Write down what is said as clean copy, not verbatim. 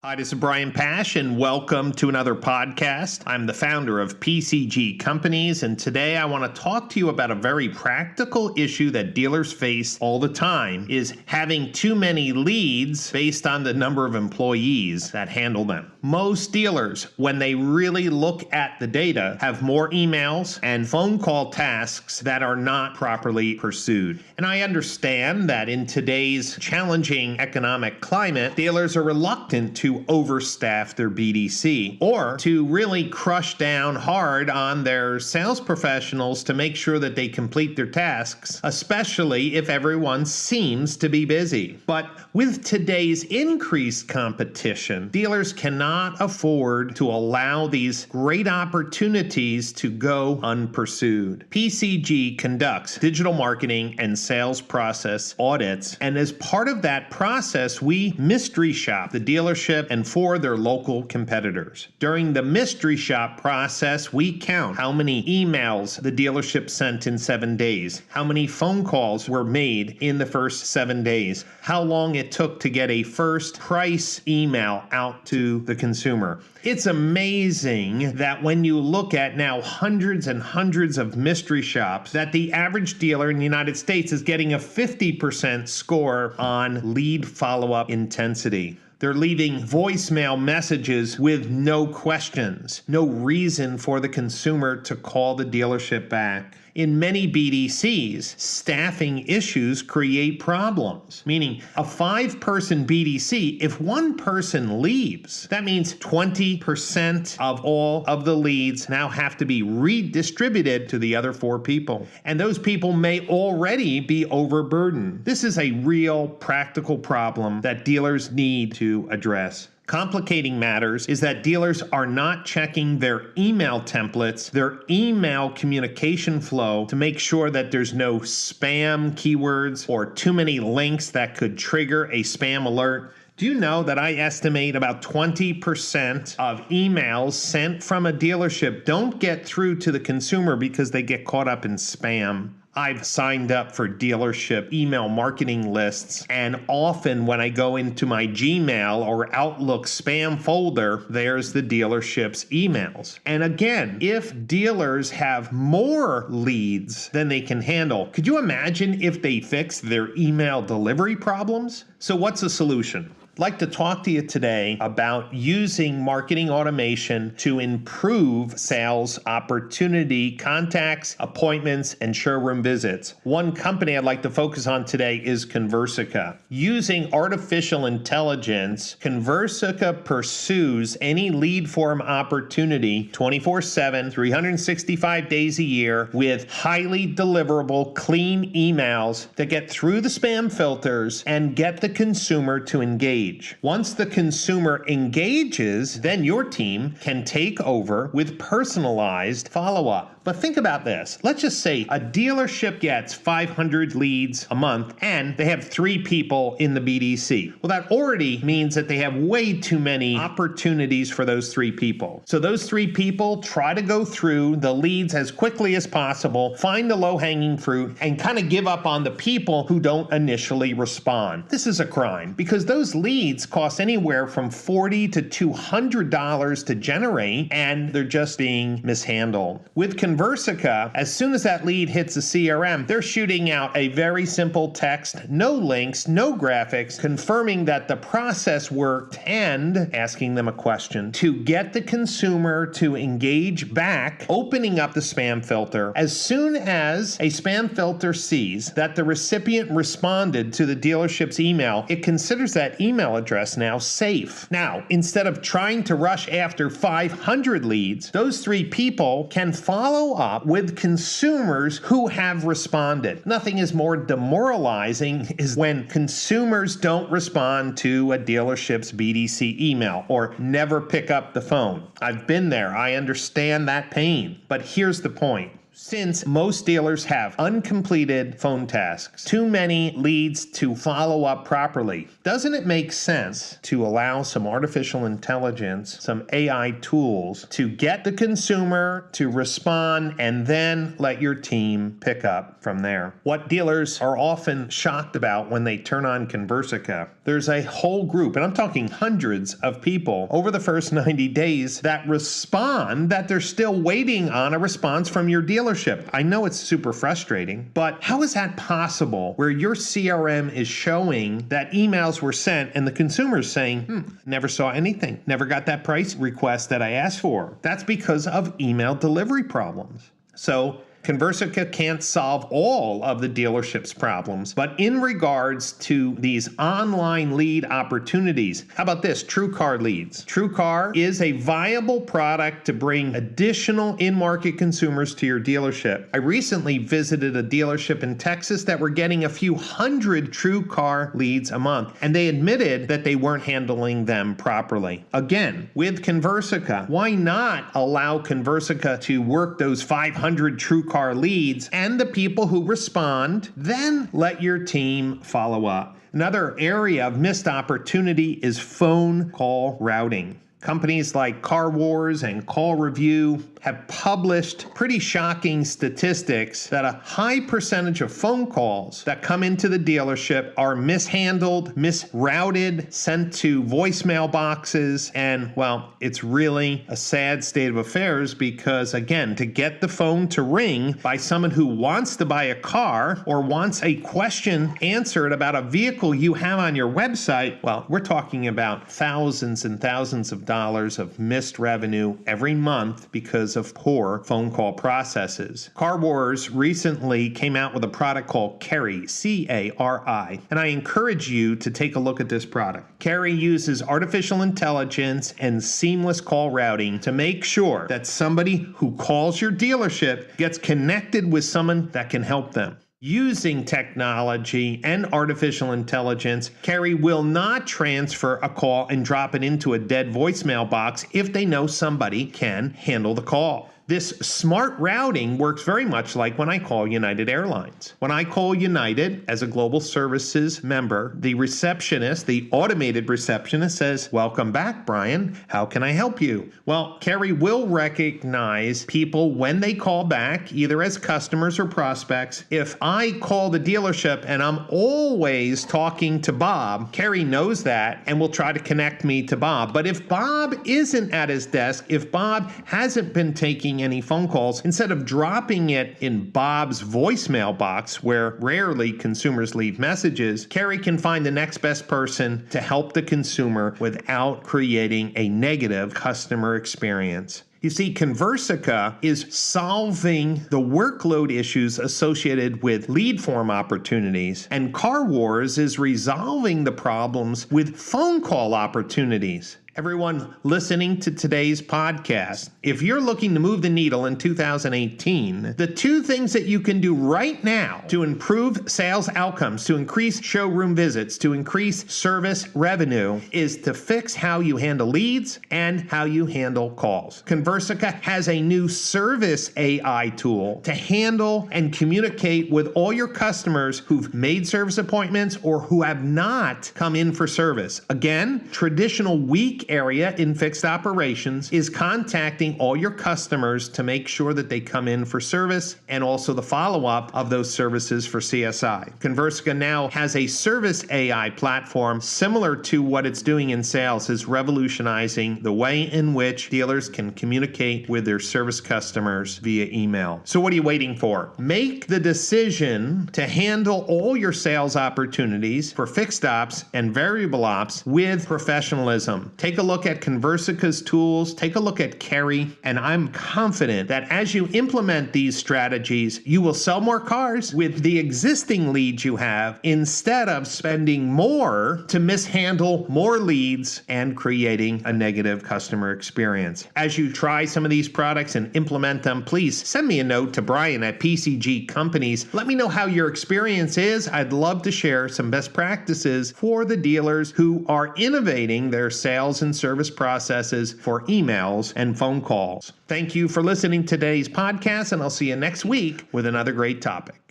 Hi, this is Brian Pash, and welcome to another podcast. I'm the founder of PCG Companies, and today I want to talk to you about a very practical issue that dealers face all the time, is having too many leads based on the number of employees that handle them. Most dealers, when they really look at the data, have more emails and phone call tasks that are not properly pursued. And I understand that in today's challenging economic climate, dealers are reluctant to overstaff their BDC or to really crush down hard on their sales professionals to make sure that they complete their tasks, especially if everyone seems to be busy. But with today's increased competition, dealers cannot afford to allow these great opportunities to go unpursued. PCG conducts digital marketing and sales process audits, and as part of that process, we mystery shop the dealership and for their local competitors. During the mystery shop process, we count how many emails the dealership sent in 7 days, how many phone calls were made in the first 7 days, how long it took to get a first price email out to the consumer. It's amazing that when you look at now hundreds and hundreds of mystery shops, that the average dealer in the United States is getting a 50% score on lead follow-up intensity. They're leaving voicemail messages with no questions, no reason for the consumer to call the dealership back. In many BDCs, staffing issues create problems, meaning a 5-person BDC, if one person leaves, that means 20% of all of the leads now have to be redistributed to the other 4 people. And those people may already be overburdened. This is a real practical problem that dealers need to address. Complicating matters is that dealers are not checking their email templates, their email communication flow to make sure that there's no spam keywords or too many links that could trigger a spam alert. Do you know that I estimate about 20% of emails sent from a dealership don't get through to the consumer because they get caught up in spam? I've signed up for dealership email marketing lists, and often when I go into my Gmail or Outlook spam folder, there's the dealership's emails. And again, if dealers have more leads than they can handle, could you imagine if they fixed their email delivery problems? So what's the solution? I'd like to talk to you today about using marketing automation to improve sales opportunity, contacts, appointments, and showroom visits. One company I'd like to focus on today is Conversica. Using artificial intelligence, Conversica pursues any lead form opportunity 24/7, 365 days a year with highly deliverable, clean emails that get through the spam filters and get the consumer to engage. Once the consumer engages, then your team can take over with personalized follow-up. But think about this. Let's just say a dealership gets 500 leads a month and they have 3 people in the BDC. Well, that already means that they have way too many opportunities for those 3 people. So those 3 people try to go through the leads as quickly as possible, find the low-hanging fruit, and kind of give up on the people who don't initially respond. This is a crime because those leads cost anywhere from $40 to $200 to generate, and they're just being mishandled. With Conversica, as soon as that lead hits the CRM, they're shooting out a very simple text, no links, no graphics, confirming that the process worked and asking them a question to get the consumer to engage back, opening up the spam filter. As soon as a spam filter sees that the recipient responded to the dealership's email, it considers that email address now safe. Now, instead of trying to rush after 500 leads, those 3 people can follow up with consumers who have responded. Nothing is more demoralizing is when consumers don't respond to a dealership's BDC email or never pick up the phone. I've been there. I understand that pain. But here's the point. Since most dealers have uncompleted phone tasks, too many leads to follow up properly, doesn't it make sense to allow some artificial intelligence, some AI tools to get the consumer to respond and then let your team pick up from there? What dealers are often shocked about when they turn on Conversica, there's a whole group, and I'm talking hundreds of people over the first 90 days that respond that they're still waiting on a response from your dealership. I know it's super frustrating, but how is that possible where your CRM is showing that emails were sent and the consumer's saying, never saw anything, never got that price request that I asked for? That's because of email delivery problems. So Conversica can't solve all of the dealership's problems, but in regards to these online lead opportunities, how about this? TrueCar leads. TrueCar is a viable product to bring additional in-market consumers to your dealership. I recently visited a dealership in Texas that were getting a few hundred TrueCar leads a month, and they admitted that they weren't handling them properly. Again, with Conversica, why not allow Conversica to work those 500 TrueCar leads and the people who respond, then let your team follow up. Another area of missed opportunity is phone call routing. Companies like Car Wars and Call Review have published pretty shocking statistics that a high percentage of phone calls that come into the dealership are mishandled, misrouted, sent to voicemail boxes, and well, it's really a sad state of affairs because, again, to get the phone to ring by someone who wants to buy a car or wants a question answered about a vehicle you have on your website, well, we're talking about thousands and thousands of dollars of missed revenue every month because of poor phone call processes. Car Wars recently came out with a product called Carry, C-A-R-I, and I encourage you to take a look at this product. Carry uses artificial intelligence and seamless call routing to make sure that somebody who calls your dealership gets connected with someone that can help them. Using technology and artificial intelligence, Carry will not transfer a call and drop it into a dead voicemail box if they know somebody can handle the call. This smart routing works very much like when I call United Airlines. When I call United as a global services member, the receptionist, the automated receptionist says, "Welcome back, Brian. How can I help you?" Well, Carrie will recognize people when they call back, either as customers or prospects. If I call the dealership and I'm always talking to Bob, Carrie knows that and will try to connect me to Bob. But if Bob isn't at his desk, if Bob hasn't been taking any phone calls, instead of dropping it in Bob's voicemail box where rarely consumers leave messages, Carrie can find the next best person to help the consumer without creating a negative customer experience. You see, Conversica is solving the workload issues associated with lead form opportunities, and Car Wars is resolving the problems with phone call opportunities. Everyone listening to today's podcast, if you're looking to move the needle in 2018, the two things that you can do right now to improve sales outcomes, to increase showroom visits, to increase service revenue, is to fix how you handle leads and how you handle calls. Conversica has a new service AI tool to handle and communicate with all your customers who've made service appointments or who have not come in for service. Again, traditional weak area in fixed operations is contacting all your customers to make sure that they come in for service and also the follow-up of those services for CSI. Conversica now has a service AI platform similar to what it's doing in sales, is revolutionizing the way in which dealers can communicate with their service customers via email. So what are you waiting for? Make the decision to handle all your sales opportunities for fixed ops and variable ops with professionalism. Take a look at Conversica's tools, take a look at Carry, and I'm confident that as you implement these strategies, you will sell more cars with the existing leads you have instead of spending more to mishandle more leads and creating a negative customer experience. As you try some of these products and implement them, please send me a note to Brian at PCG Companies. Let me know how your experience is. I'd love to share some best practices for the dealers who are innovating their sales and and service processes for emails and phone calls. Thank you for listening to today's podcast, and I'll see you next week with another great topic.